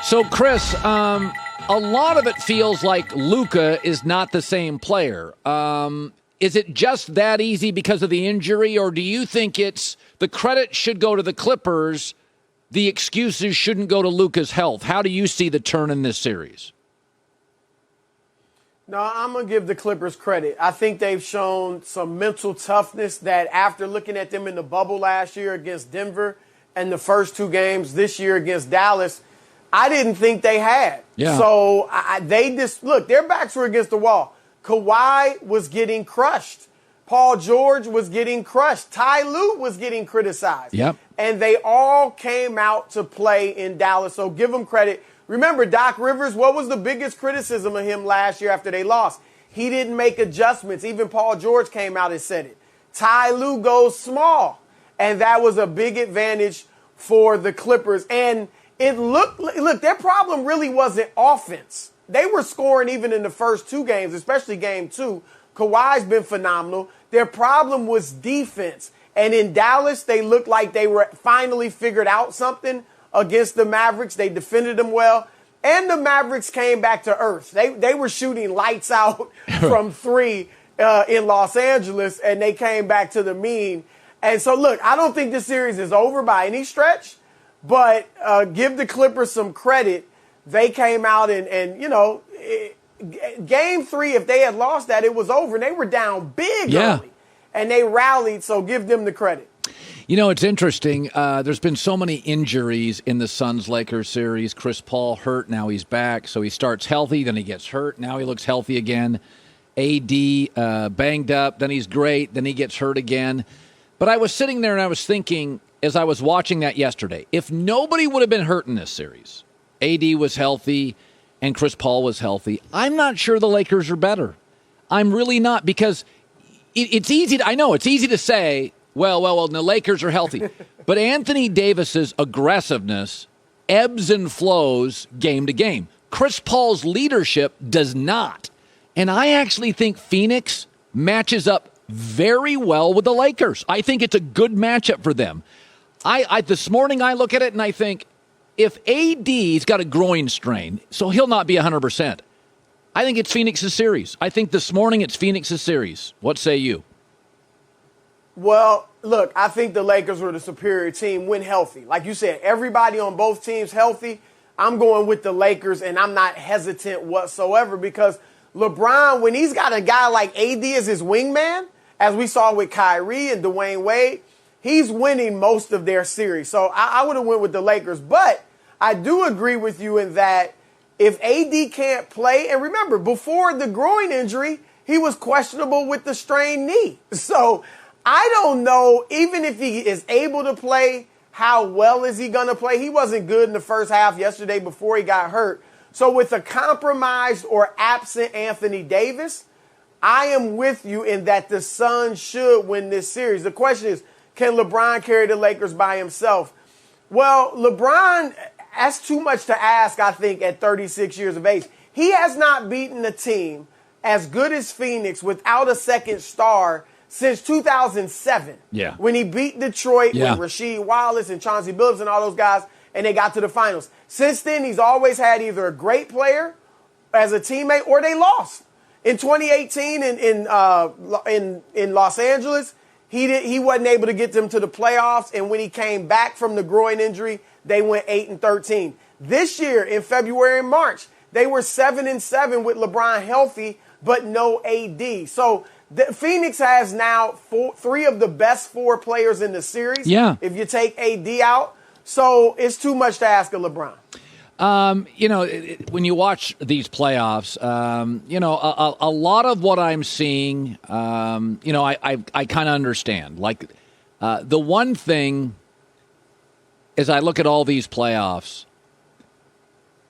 So, Chris, a lot of it feels like Luka is not the same player. Is it just that easy because of the injury, or do you think it's the credit should go to the Clippers, the excuses shouldn't go to Luka's health? How do you see the turn in this series? No, I'm going to give the Clippers credit. I think they've shown some mental toughness that after looking at them in the bubble last year against Denver and the first two games this year against Dallas, I didn't think they had. Yeah. So they just, look, their backs were against the wall. Kawhi was getting crushed. Paul George was getting crushed. Ty Lue was getting criticized. Yep. And they all came out to play in Dallas. So give them credit. Remember, Doc Rivers, what was the biggest criticism of him last year after they lost? He didn't make adjustments. Even Paul George came out and said it. Ty Lue goes small. And that was a big advantage for the Clippers. And it look, their problem really wasn't offense. They were scoring even in the first two games, especially game two. Kawhi's been phenomenal. Their problem was defense. And in Dallas, they looked like they were finally figured out something against the Mavericks. They defended them well. And the Mavericks came back to earth. They were shooting lights out from three in Los Angeles, and they came back to the mean. And so, look, I don't think this series is over by any stretch. But give the Clippers some credit. They came out and game three, if they had lost that, it was over. And they were down big early. And they rallied, so give them the credit. You know, it's interesting. There's been so many injuries in the Suns-Lakers series. Chris Paul hurt, now he's back. So he starts healthy, then he gets hurt. Now he looks healthy again. AD banged up, then he's great, then he gets hurt again. But I was sitting there and I was thinking, as I was watching that yesterday, if nobody would have been hurt in this series, AD was healthy and Chris Paul was healthy, I'm not sure the Lakers are better. I'm really not, because it's easy to, I know it's easy to say, well, the Lakers are healthy. But Anthony Davis's aggressiveness ebbs and flows game to game. Chris Paul's leadership does not. And I actually think Phoenix matches up very well with the Lakers. I think it's a good matchup for them. I this morning I look at it and I think, if AD's got a groin strain, so he'll not be 100%, I think it's Phoenix's series. I think this morning it's Phoenix's series. What say you? Well, look, I think the Lakers were the superior team when healthy. Like you said, everybody on both teams healthy. I'm going with the Lakers, and I'm not hesitant whatsoever, because LeBron, when he's got a guy like AD as his wingman, as we saw with Kyrie and Dwayne Wade, he's winning most of their series. So I would have went with the Lakers. But I do agree with you in that if AD can't play, and remember, before the groin injury, he was questionable with the strained knee. So I don't know, even if he is able to play, how well is he going to play? He wasn't good in the first half yesterday before he got hurt. So with a compromised or absent Anthony Davis, I am with you in that the Suns should win this series. The question is, can LeBron carry the Lakers by himself? Well, LeBron, that's too much to ask, I think, at 36 years of age. He has not beaten a team as good as Phoenix without a second star since 2007. Yeah. When he beat Detroit with Rasheed Wallace and Chauncey Billups and all those guys, and they got to the finals. Since then, he's always had either a great player as a teammate or they lost. In 2018 in Los Angeles, he wasn't able to get them to the playoffs, and when he came back from the groin injury, they went 8-13. This year, in February and March, they were 7-7 with LeBron healthy, but no AD. So Phoenix has now three of the best four players in the series. Yeah. If you take AD out, so it's too much to ask of LeBron. When you watch these playoffs, a lot of what I'm seeing, I kind of understand. Like, the one thing, as I look at all these playoffs,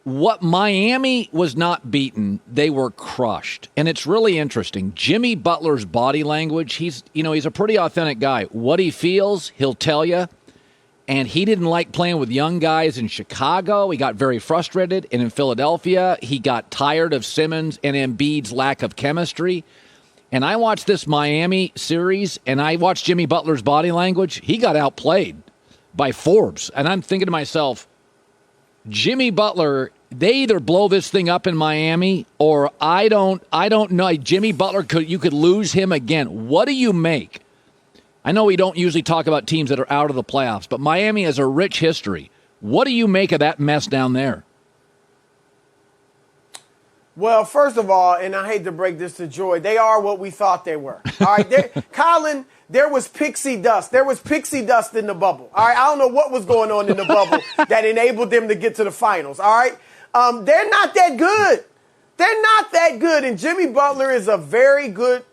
what Miami was not beaten, they were crushed. And it's really interesting. Jimmy Butler's body language, he's a pretty authentic guy. What he feels, he'll tell you. And he didn't like playing with young guys in Chicago. He got very frustrated. And in Philadelphia, he got tired of Simmons and Embiid's lack of chemistry. And I watched this Miami series, and I watched Jimmy Butler's body language. He got outplayed by Forbes. And I'm thinking to myself, Jimmy Butler, they either blow this thing up in Miami or I don't know. Jimmy Butler, you could lose him again. What do you make? I know we don't usually talk about teams that are out of the playoffs, but Miami has a rich history. What do you make of that mess down there? Well, first of all, and I hate to break this to Joy, they are what we thought they were. All right, Colin, there was pixie dust. There was pixie dust in the bubble. All right, I don't know what was going on in the bubble that enabled them to get to the finals. All right, they're not that good. They're not that good, and Jimmy Butler is a very good,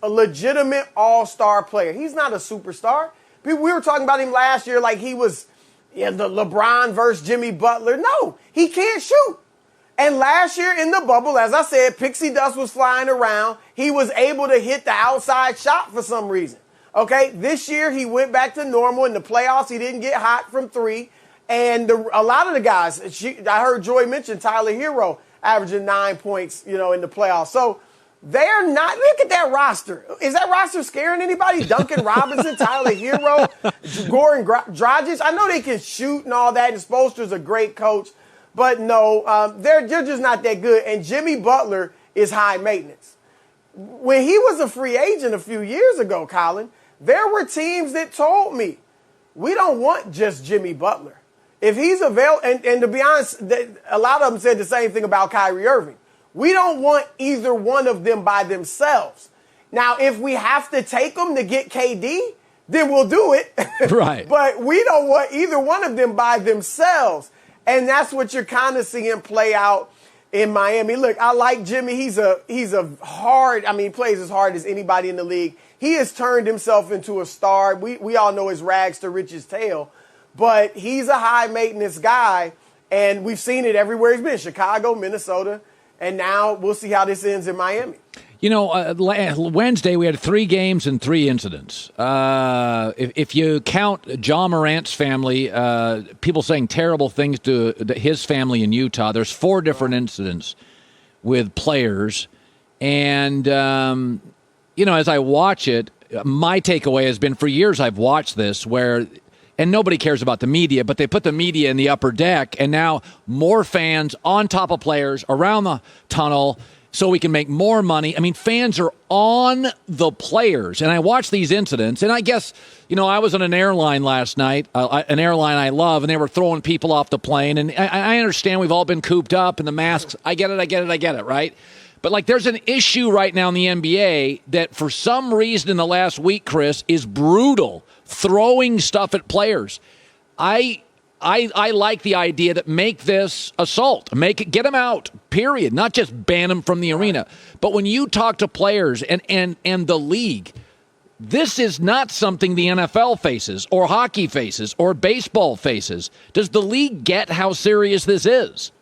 a legitimate all-star player. He's not a superstar. We were talking about him last year like he was the LeBron versus Jimmy Butler. No, he can't shoot. And last year in the bubble, as I said, pixie dust was flying around. He was able to hit the outside shot for some reason. Okay, this year he went back to normal. In the playoffs, he didn't get hot from three. And a lot of the guys, I heard Joy mention Tyler Hero averaging 9 points, in the playoffs. So they're not, look at that roster. Is that roster scaring anybody? Duncan Robinson, Tyler Hero, Goran Dragic. I know they can shoot and all that, and Spoelstra's a great coach. But no, they're just not that good. And Jimmy Butler is high maintenance. When he was a free agent a few years ago, Colin, there were teams that told me, we don't want just Jimmy Butler. If he's available, and to be honest, a lot of them said the same thing about Kyrie Irving. We don't want either one of them by themselves. Now, if we have to take them to get KD, then we'll do it. Right. But we don't want either one of them by themselves. And that's what you're kind of seeing play out in Miami. Look, I like Jimmy. He's a hard, he plays as hard as anybody in the league. He has turned himself into a star. We all know his rags to riches tale, but he's a high maintenance guy. And we've seen it everywhere he's been, Chicago, Minnesota, and now we'll see how this ends in Miami. Wednesday we had 3 games and 3 incidents. If you count John Morant's family, people saying terrible things to his family in Utah, there's 4 different incidents with players. And, as I watch it, my takeaway has been for years I've watched this and nobody cares about the media, but they put the media in the upper deck, and now more fans on top of players around the tunnel so we can make more money. Fans are on the players. And I watch these incidents, and I guess, I was on an airline last night, an airline I love, and they were throwing people off the plane. And I understand we've all been cooped up and the masks. I get it, right? But, there's an issue right now in the NBA that for some reason in the last week, Chris, is brutal, throwing stuff at players. I like the idea that make this assault, get them out, period, not just ban them from the arena. But when you talk to players and the league, this is not something the NFL faces or hockey faces or baseball faces. Does the league get how serious this is?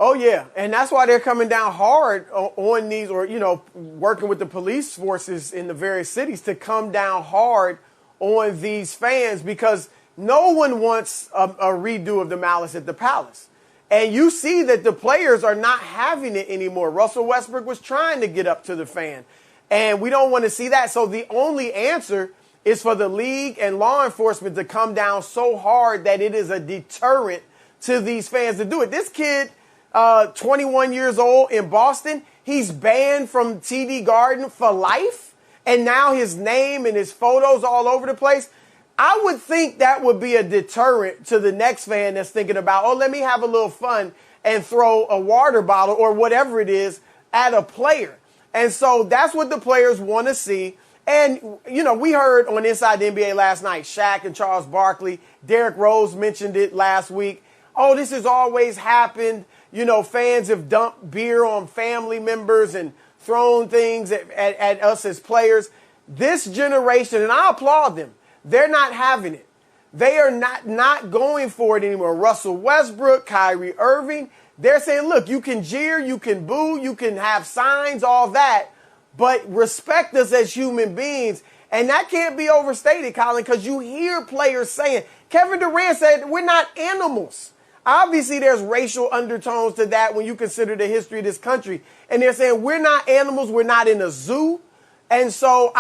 Oh, yeah. And that's why they're coming down hard on these or, working with the police forces in the various cities to come down hard on these fans, because no one wants a redo of the Malice at the Palace. And you see that the players are not having it anymore. Russell Westbrook was trying to get up to the fan, and we don't want to see that. So the only answer is for the league and law enforcement to come down so hard that it is a deterrent to these fans to do it. This kid, 21 years old in Boston, he's banned from TD Garden for life. And now his name and his photos all over the place. I would think that would be a deterrent to the next fan that's thinking about, let me have a little fun and throw a water bottle or whatever it is at a player. And so that's what the players want to see. And, we heard on Inside the NBA last night, Shaq and Charles Barkley, Derrick Rose mentioned it last week. Oh, this has always happened. Fans have dumped beer on family members and thrown things at us as players. This generation, and I applaud them, they're not having it. They are not going for it anymore. Russell Westbrook, Kyrie Irving, they're saying, look, you can jeer, you can boo, you can have signs, all that, but respect us as human beings. And that can't be overstated, Colin, because you hear players saying, Kevin Durant said, we're not animals. Obviously, there's racial undertones to that when you consider the history of this country. And they're saying we're not animals. We're not in a zoo. And so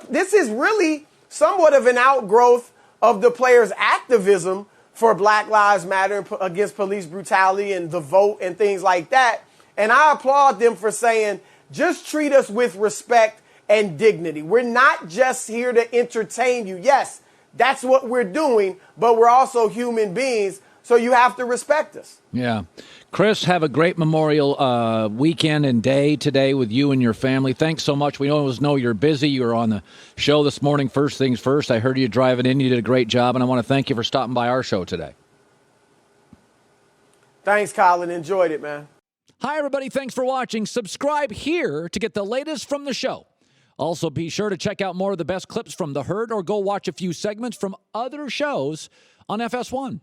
this is really somewhat of an outgrowth of the players' activism for Black Lives Matter and against police brutality and the vote and things like that. And I applaud them for saying, just treat us with respect and dignity. We're not just here to entertain you. Yes, that's what we're doing, but we're also human beings, so you have to respect us. Yeah. Chris, have a great Memorial weekend and day today with you and your family. Thanks so much. We always know you're busy. You were on the show this morning, First Things First. I heard you driving in. You did a great job, and I want to thank you for stopping by our show today. Thanks, Colin. Enjoyed it, man. Hi, everybody. Thanks for watching. Subscribe here to get the latest from the show. Also, be sure to check out more of the best clips from The Herd or go watch a few segments from other shows on FS1.